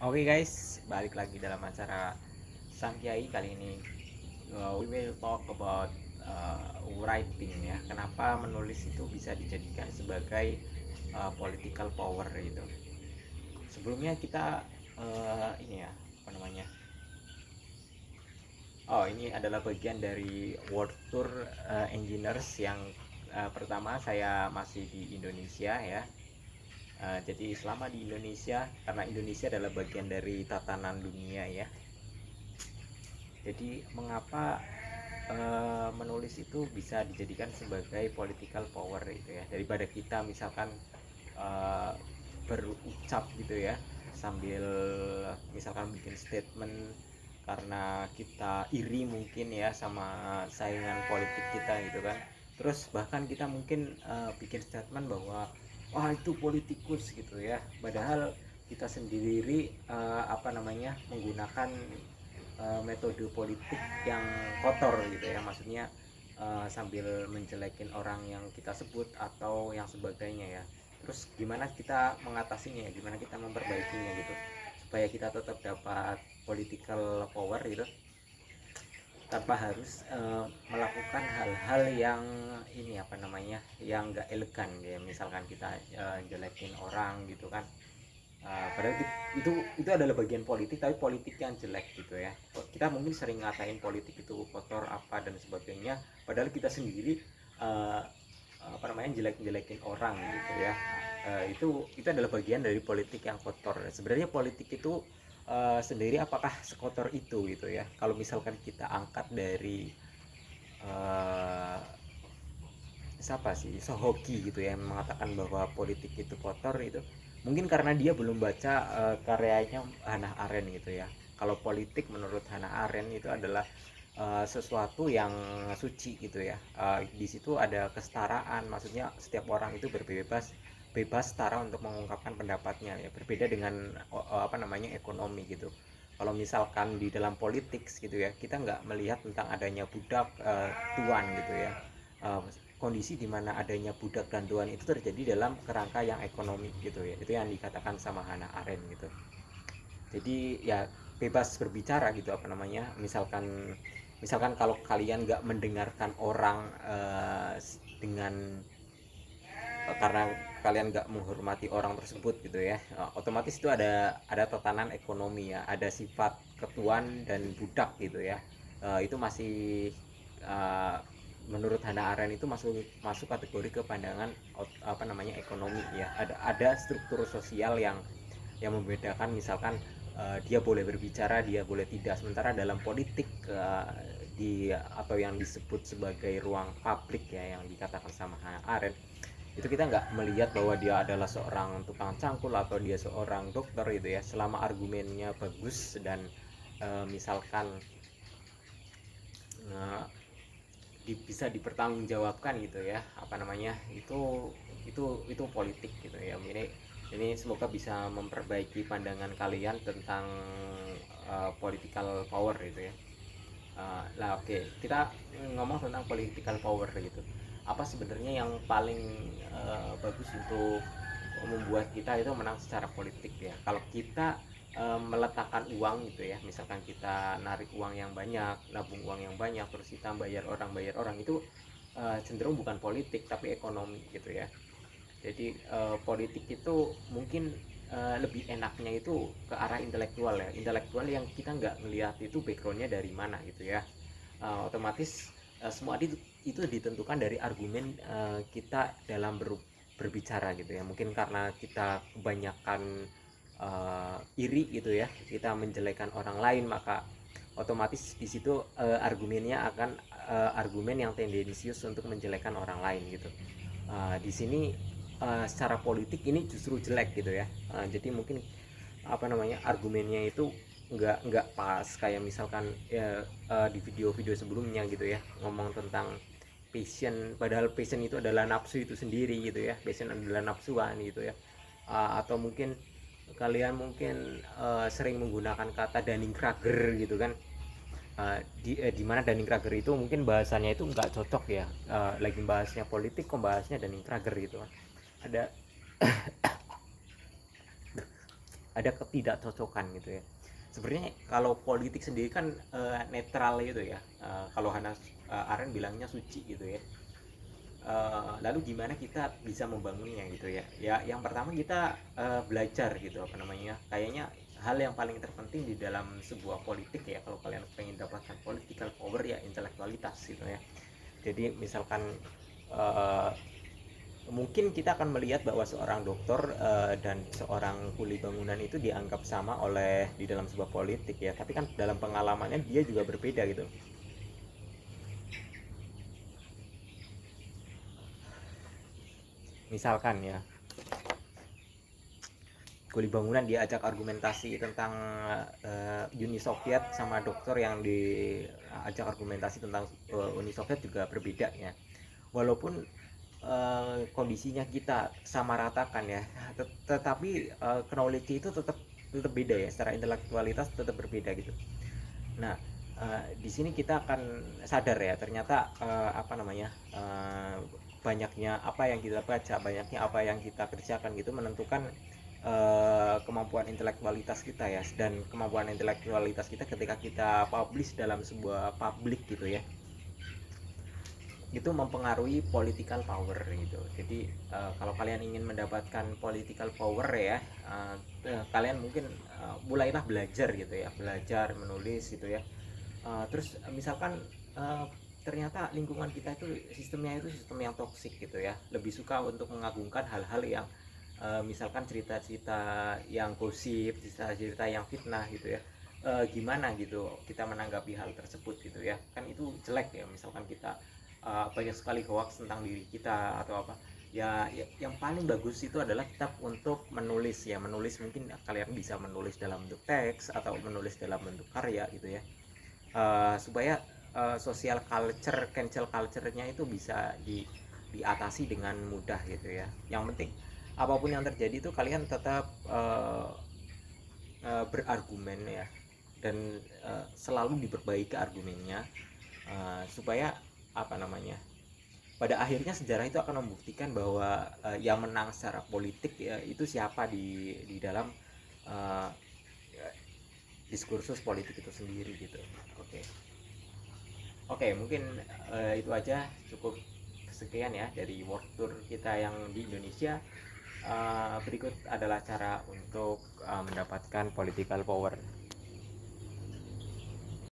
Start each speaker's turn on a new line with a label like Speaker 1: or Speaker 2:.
Speaker 1: Oke guys, balik lagi dalam acara Sang Kiai kali ini. We will talk about writing ya. Kenapa menulis itu bisa dijadikan sebagai political power gitu. Sebelumnya kita ini ya, apa namanya? Oh, ini adalah bagian dari World Tour Engineers yang pertama saya masih di Indonesia ya. Jadi selama di Indonesia, karena Indonesia adalah bagian dari tatanan dunia ya. Jadi mengapa menulis itu bisa dijadikan sebagai political power itu ya, daripada kita misalkan uh, berucap gitu ya sambil misalkan bikin statement karena kita iri mungkin ya sama saingan politik kita gitu kan, terus bahkan kita mungkin bikin statement bahwa wah itu politikus gitu ya, padahal kita sendiri apa namanya menggunakan metode politik yang kotor gitu ya, maksudnya sambil menjelekin orang yang kita sebut atau yang sebagainya ya. Terus gimana kita mengatasinya ya, gimana kita memperbaikinya gitu supaya kita tetap dapat political power gitu tanpa harus melakukan hal-hal yang ini apa namanya yang enggak elegan ya, misalkan kita jelekin orang gitu kan. Padahal itu adalah bagian politik, tapi politik yang jelek gitu ya. Kita mungkin sering ngatain politik itu kotor apa dan sebagainya, padahal kita sendiri uh, apa namanya jelek-jelekin orang gitu ya. Itu adalah bagian dari politik yang kotor. Sebenarnya politik itu sendiri apakah sekotor itu gitu ya? Kalau misalkan kita angkat dari uh, siapa sih Sohoki gitu ya, yang mengatakan bahwa politik itu kotor, itu mungkin karena dia belum baca karyanya Hannah Arendt gitu ya. Kalau politik menurut Hannah Arendt itu adalah sesuatu yang suci gitu ya. Di situ ada kesetaraan, maksudnya setiap orang itu bebas setara untuk mengungkapkan pendapatnya ya, berbeda dengan apa namanya ekonomi gitu. Kalau misalkan di dalam politik gitu ya, kita nggak melihat tentang adanya budak tuan gitu ya. uh, Kondisi di mana adanya budak dan tuan itu terjadi dalam kerangka yang ekonomi gitu ya, itu yang dikatakan sama Hannah Arendt gitu. Jadi ya bebas berbicara gitu, apa namanya, misalkan kalau kalian nggak mendengarkan orang dengan karena kalian nggak menghormati orang tersebut gitu ya, otomatis itu ada tatanan ekonomi ya, ada sifat ketuan dan budak gitu ya. Itu masih uh, menurut Hannah Arendt itu masuk masuk kategori kepandangan apa namanya ekonomi ya. Ada struktur sosial yang membedakan, misalkan dia boleh berbicara, dia boleh tidak, sementara dalam politik di atau yang disebut sebagai ruang publik ya, yang dikatakan sama Hannah Arendt, itu kita nggak melihat bahwa dia adalah seorang tukang cangkul atau dia seorang dokter gitu ya, selama argumennya bagus dan misalkan uh, bisa dipertanggungjawabkan gitu ya, apa namanya, itu politik gitu ya. Ini semoga bisa memperbaiki pandangan kalian tentang political power gitu ya. Lah oke, kita ngomong tentang political power gitu. Apa sebenarnya yang paling bagus untuk membuat kita itu menang secara politik ya? Kalau kita meletakkan uang gitu ya, misalkan kita narik uang yang banyak, nabung uang yang banyak, terus kita bayar orang itu cenderung bukan politik tapi ekonomi gitu ya. Jadi politik itu mungkin lebih enaknya itu ke arah intelektual ya, intelektual yang kita nggak melihat itu backgroundnya dari mana gitu ya. Otomatis semua itu ditentukan dari argumen kita dalam berbicara gitu ya, mungkin karena kita kebanyakan iri gitu ya, kita menjelekan orang lain, maka otomatis di situ argumennya akan argumen yang tendensius untuk menjelekan orang lain gitu. Di sini secara politik ini justru jelek gitu ya. Jadi mungkin apa namanya argumennya itu nggak pas, kayak misalkan ya, di video-video sebelumnya gitu ya, ngomong tentang passion, padahal passion itu adalah nafsu itu sendiri gitu ya, passion adalah nafsuan gitu ya. Atau mungkin kalian mungkin sering menggunakan kata Dunning-Kruger gitu kan. Di mana Dunning-Kruger itu mungkin bahasanya itu nggak cocok ya, lagi bahasnya politik kok bahasnya Dunning-Kruger gitu kan. Ada ada ketidakcocokan gitu ya. Sebenarnya kalau politik sendiri kan netral gitu ya. Kalau Hannah Arendt bilangnya suci gitu ya. Lalu gimana kita bisa membangunnya gitu ya. Ya yang pertama kita belajar gitu apa namanya. Kayaknya hal yang paling terpenting di dalam sebuah politik ya, kalau kalian pengen dapatkan political power ya intelektualitas gitu ya. Jadi misalkan uh, mungkin kita akan melihat bahwa seorang dokter dan seorang kuli bangunan itu dianggap sama oleh di dalam sebuah politik ya, tapi kan dalam pengalamannya dia juga berbeda gitu. Misalkan ya, kuli bangunan diajak argumentasi tentang Uni Soviet, sama dokter yang diajak argumentasi tentang Uni Soviet juga berbeda ya. Walaupun kondisinya kita sama ratakan ya, tetapi knowledge itu tetap tetap beda ya, secara intelektualitas tetap berbeda gitu. Nah, di sini kita akan sadar ya, ternyata apa namanya, banyaknya apa yang kita baca, banyaknya apa yang kita kerjakan gitu menentukan kemampuan intelektualitas kita ya. Dan kemampuan intelektualitas kita ketika kita publish dalam sebuah publik gitu ya, itu mempengaruhi political power gitu. Jadi kalau kalian ingin mendapatkan political power ya, kalian mungkin mulailah belajar gitu ya, belajar menulis gitu ya. Terus misalkan ternyata lingkungan kita itu sistemnya itu sistem yang toksik gitu ya, lebih suka untuk mengagungkan hal-hal yang misalkan cerita-cerita yang gosip, cerita-cerita yang fitnah gitu ya. Gimana gitu kita menanggapi hal tersebut gitu ya, kan itu jelek ya. Misalkan kita banyak sekali hoax tentang diri kita atau apa ya, yang paling bagus itu adalah kita untuk menulis ya. Menulis mungkin kalian bisa menulis dalam bentuk teks atau menulis dalam bentuk karya gitu ya, supaya social culture, cancel culture-nya itu bisa diatasi dengan mudah gitu ya. Yang penting apapun yang terjadi itu kalian tetap berargumen ya, dan selalu diperbaiki argumennya, supaya apa namanya, pada akhirnya sejarah itu akan membuktikan bahwa yang menang secara politik ya, itu siapa di dalam uh, diskursus politik itu sendiri gitu. Oke. Oke, mungkin itu aja, cukup sekian ya dari world tour kita yang di Indonesia. Berikut adalah cara untuk mendapatkan political power.